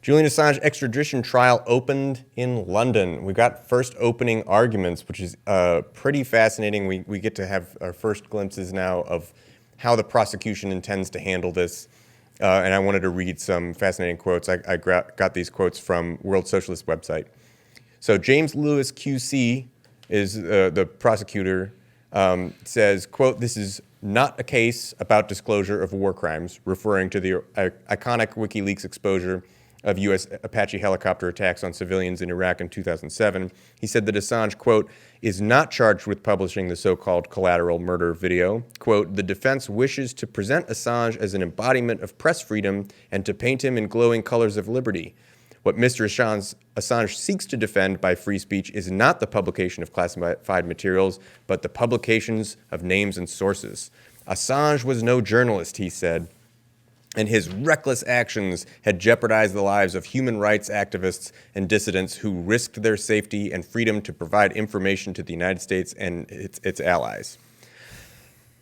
Julian Assange extradition trial opened in London. We got first opening arguments, which is pretty fascinating. We get to have our first glimpses now of how the prosecution intends to handle this. And I wanted to read some fascinating quotes. I got these quotes from World Socialist website. So James Lewis QC is the prosecutor, says, quote, "This is not a case about disclosure of war crimes," referring to the iconic WikiLeaks exposure of U.S. Apache helicopter attacks on civilians in Iraq in 2007. He said that Assange, quote, "is not charged with publishing the so-called collateral murder video." Quote, "The defense wishes to present Assange as an embodiment of press freedom and to paint him in glowing colors of liberty. What Mr. Assange seeks to defend by free speech is not the publication of classified materials, but the publications of names and sources. Assange was no journalist," he said, "and his reckless actions had jeopardized the lives of human rights activists and dissidents who risked their safety and freedom to provide information to the United States and its allies."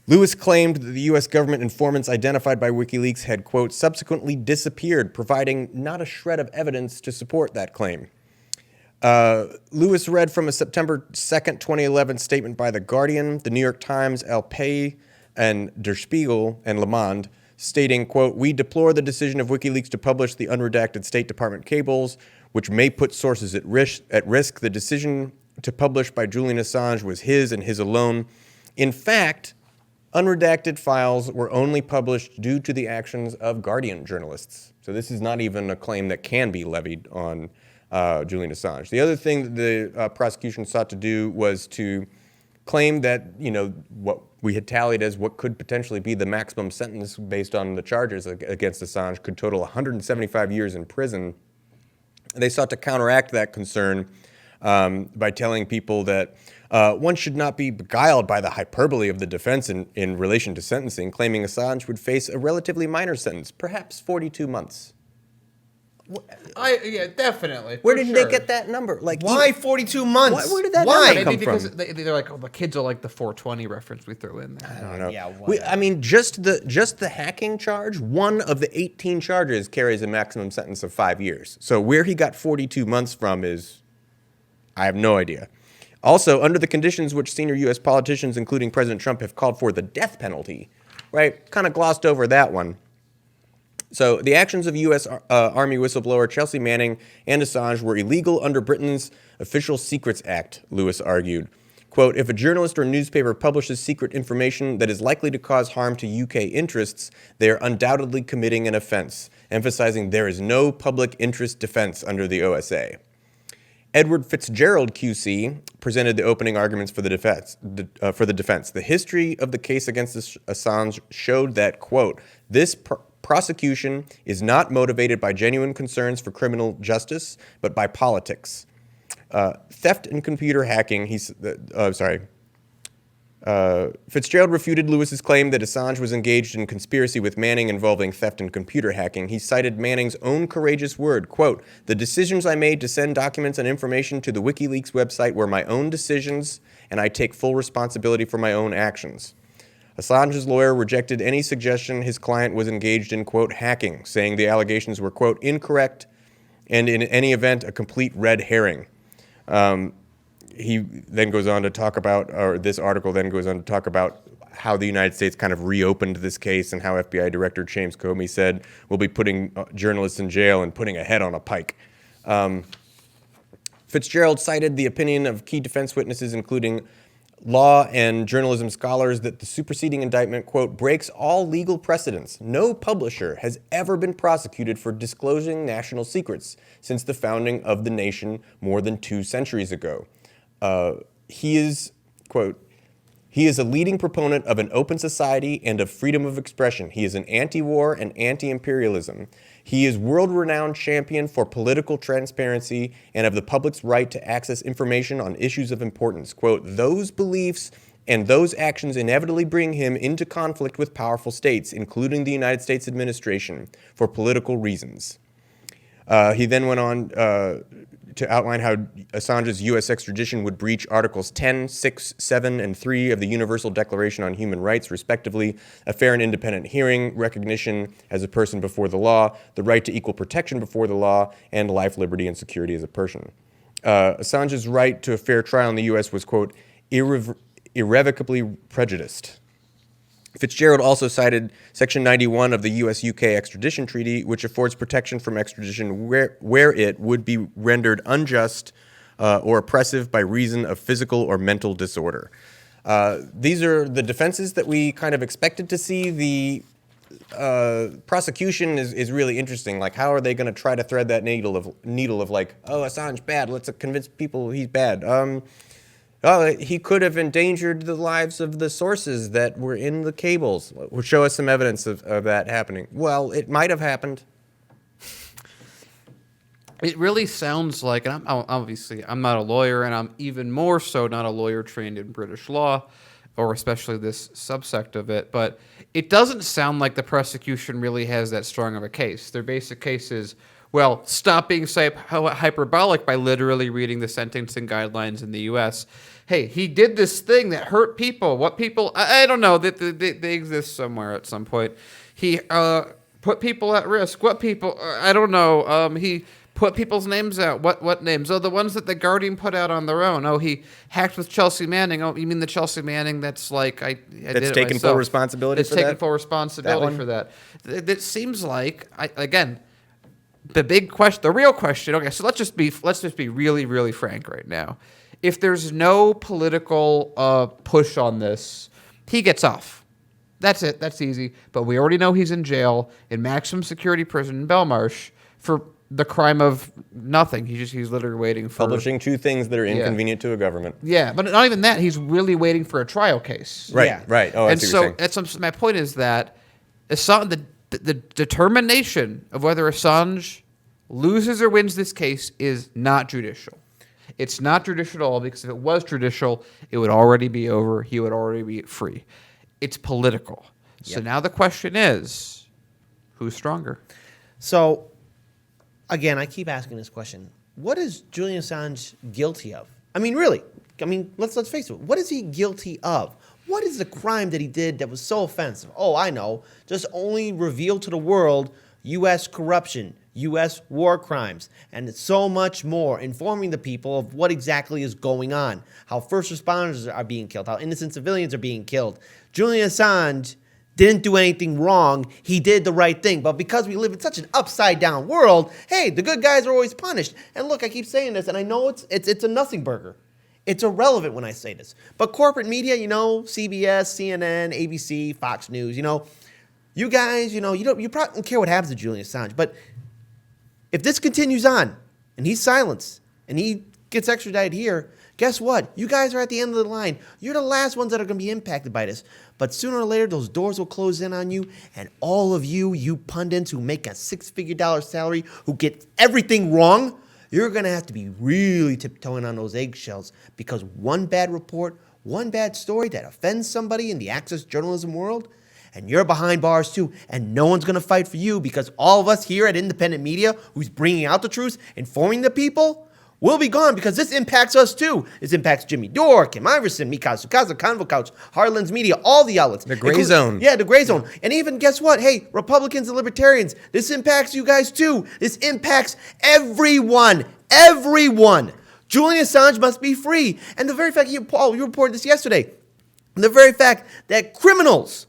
Lewis claimed that the U.S. government informants identified by WikiLeaks had, quote, "subsequently disappeared, providing not a shred of evidence to support that claim." Lewis read from a September 2nd, 2011 statement by The Guardian, The New York Times, El País, and Der Spiegel, and Le Monde, stating, quote, "We deplore the decision of WikiLeaks to publish the unredacted State Department cables, which may put sources at risk. The decision to publish by Julian Assange was his and his alone. In fact, unredacted files were only published due to the actions of Guardian journalists." So this is not even a claim that can be levied on Julian Assange. The other thing that the prosecution sought to do was to claim that, you know, what we had tallied as what could potentially be the maximum sentence based on the charges against Assange could total 175 years in prison. They sought to counteract that concern by telling people that one should not be beguiled by the hyperbole of the defense in relation to sentencing, claiming Assange would face a relatively minor sentence, perhaps 42 months. Yeah, definitely. Where did they get that number? Like, why 42 months? Where did that number come Maybe because from? they're like, oh, the kids are like the 420 reference we threw in there. I don't know. Yeah, I mean, just the hacking charge, one of the 18 charges carries a maximum sentence of 5 years. So where he got 42 months from is, I have no idea. Also, under the conditions which senior U.S. politicians, including President Trump, have called for the death penalty, right? Kind of glossed over that one. So the actions of U.S. Army whistleblower Chelsea Manning and Assange were illegal under Britain's Official Secrets Act, Lewis argued. Quote, "If a journalist or newspaper publishes secret information that is likely to cause harm to UK interests, they are undoubtedly committing an offense," emphasizing there is no public interest defense under the OSA. Edward Fitzgerald, QC, presented the opening arguments for the defense. The history of the case against Assange showed that, quote, "This prosecution is not motivated by genuine concerns for criminal justice, but by politics. Theft and computer hacking," Fitzgerald refuted Lewis's claim that Assange was engaged in conspiracy with Manning involving theft and computer hacking. He cited Manning's own courageous word, quote, "The decisions I made to send documents and information to the WikiLeaks website were my own decisions, and I take full responsibility for my own actions." Assange's lawyer rejected any suggestion his client was engaged in, quote, "hacking," saying the allegations were, quote, "incorrect and in any event a complete red herring." He then goes on to talk about, or this article then goes on to talk about how the United States kind of reopened this case and how FBI Director James Comey said, "We'll be putting journalists in jail and putting a head on a pike." Fitzgerald cited the opinion of key defense witnesses, including law and journalism scholars, that the superseding indictment, quote, "breaks all legal precedents. No publisher has ever been prosecuted for disclosing national secrets since the founding of the nation more than 2 centuries ago. He is, quote, "He is a leading proponent of an open society and of freedom of expression. He is an anti-war and anti-imperialism. He is world-renowned champion for political transparency and of the public's right to access information on issues of importance. Quote, "Those beliefs and those actions inevitably bring him into conflict with powerful states, including the United States administration, for political reasons." He then went on to outline how Assange's U.S. extradition would breach Articles 10, 6, 7, and 3 of the Universal Declaration on Human Rights, respectively, a fair and independent hearing, recognition as a person before the law, the right to equal protection before the law, and life, liberty, and security as a person. Assange's right to a fair trial in the U.S. was, quote, irrevocably prejudiced. Fitzgerald also cited Section 91 of the U.S.-UK extradition treaty, which affords protection from extradition where it would be rendered unjust or oppressive by reason of physical or mental disorder. These are the defenses that we kind of expected to see. The prosecution is really interesting. Like, how are they going to try to thread that needle of like, oh, Assange bad, let's convince people he's bad. He could have endangered the lives of the sources that were in the cables. Would show us some evidence of that happening. Well, it might have happened. It really sounds like, and I'm not a lawyer, and I'm even more so not a lawyer trained in British law, or especially this subsect of it, but it doesn't sound like the prosecution really has that strong of a case. Their basic case is, well, stop being hyperbolic by literally reading the sentencing guidelines in the U.S. Hey, he did this thing that hurt people. What people? I don't know. They exist somewhere at some point. He put people at risk. What people? I don't know. He put people's names out. What names? Oh, the ones that the Guardian put out on their own. Oh, he hacked with Chelsea Manning. Oh, you mean the Chelsea Manning that's like I that's did it taken myself. Full responsibility it's for taken that? Full responsibility That for that. It seems like again. The big question, the real question. Okay, so let's just be really, really frank right now. If there's no political push on this, he gets off. That's it. That's easy. But we already know he's in jail in maximum security prison in Belmarsh for the crime of nothing. He's literally waiting for Publishing two things that are inconvenient to a government. Yeah, but not even that. He's really waiting for a trial case. Right. Yeah. Right. Oh, I see what you're saying. That's my point is that the determination of whether Assange loses or wins this case is not judicial. It's not judicial at all, because if it was judicial, it would already be over. He would already be free. It's political. So now the question is, who's stronger? So, again, I keep asking this question. What is Julian Assange guilty of? I mean, really. I mean, let's face it. What is he guilty of? What is the crime that he did that was so offensive? Oh, I know. Just only reveal to the world U.S. corruption, U.S. war crimes, and so much more, informing the people of what exactly is going on, how first responders are being killed, how innocent civilians are being killed. Julian Assange didn't do anything wrong. He did the right thing. But because we live in such an upside-down world, hey, the good guys are always punished. And look, I keep saying this, and I know it's a nothing burger. It's irrelevant when I say this. But corporate media, you know, CBS, CNN, ABC, Fox News, you know, you guys, you know, you probably don't care what happens to Julian Assange. But if this continues on, and he's silenced, and he gets extradited here, guess what? You guys are at the end of the line. You're the last ones that are going to be impacted by this. But sooner or later, those doors will close in on you, and all of you pundits who make a six-figure salary, who get everything wrong, you're going to have to be really tiptoeing on those eggshells, because one bad report, one bad story that offends somebody in the access journalism world, and you're behind bars too, and no one's going to fight for you, because all of us here at Independent Media, who's bringing out the truth, informing the people, will be gone, because this impacts us too. This impacts Jimmy Dore, Kim Iverson, Mikazu Kaza, Convo Couch, Heartland's Media, all the outlets. The gray zone. Yeah, the gray zone. And even, guess what? Hey, Republicans and Libertarians, this impacts you guys too. This impacts everyone. Everyone. Julian Assange must be free. And the very fact, Paul, you reported this yesterday, the very fact that criminals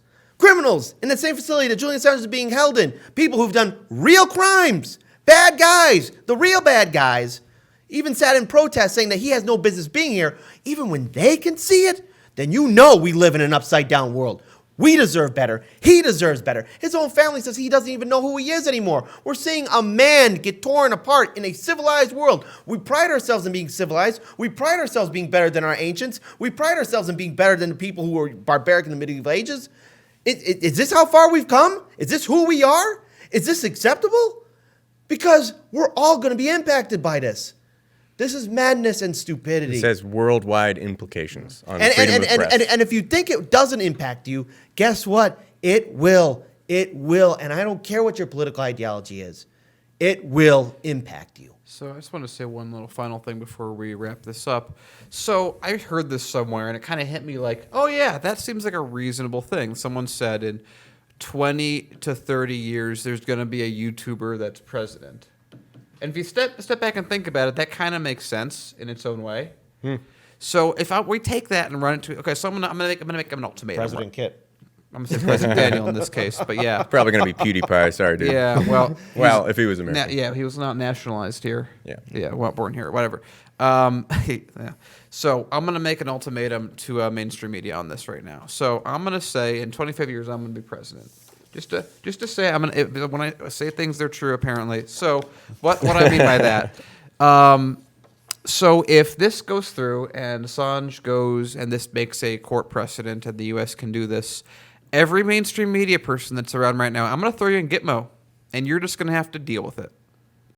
in the same facility that Julian Assange is being held in, people who've done real crimes, bad guys, the real bad guys, even sat in protest saying that he has no business being here, even when they can see it, then you know we live in an upside-down world. We deserve better. He deserves better. His own family says he doesn't even know who he is anymore. We're seeing a man get torn apart in a civilized world. We pride ourselves in being civilized. We pride ourselves being better than our ancients. We pride ourselves in being better than the people who were barbaric in the medieval ages. Is this how far we've come? Is this who we are? Is this acceptable? Because we're all going to be impacted by this. This is madness and stupidity. It says worldwide implications on freedom of press. And if you think it doesn't impact you, guess what? It will. It will. And I don't care what your political ideology is. it will impact you. So I just want to say one little final thing before we wrap this up. So I heard this somewhere, and it kind of hit me like, oh, yeah, that seems like a reasonable thing. Someone said in 20 to 30 years, there's going to be a YouTuber that's president. And if you step back and think about it, that kind of makes sense in its own way. So if we take that and run it to, okay, so I'm gonna make him an ultimatum. President Kit. I'm gonna say President Daniel in this case, but yeah. Probably going to be PewDiePie. Sorry, dude. Yeah, well, Well, if he was American. yeah, he was not nationalized here. Yeah. Well, born here, whatever. Yeah. So I'm gonna make an ultimatum to mainstream media on this right now. So I'm gonna say in 25 years I'm gonna be president. Just to say when I say things they're true apparently. So what I mean by that. So if this goes through and Assange goes and this makes a court precedent and the U.S. can do this, every mainstream media person that's around right now, I'm going to throw you in Gitmo, and you're just going to have to deal with it.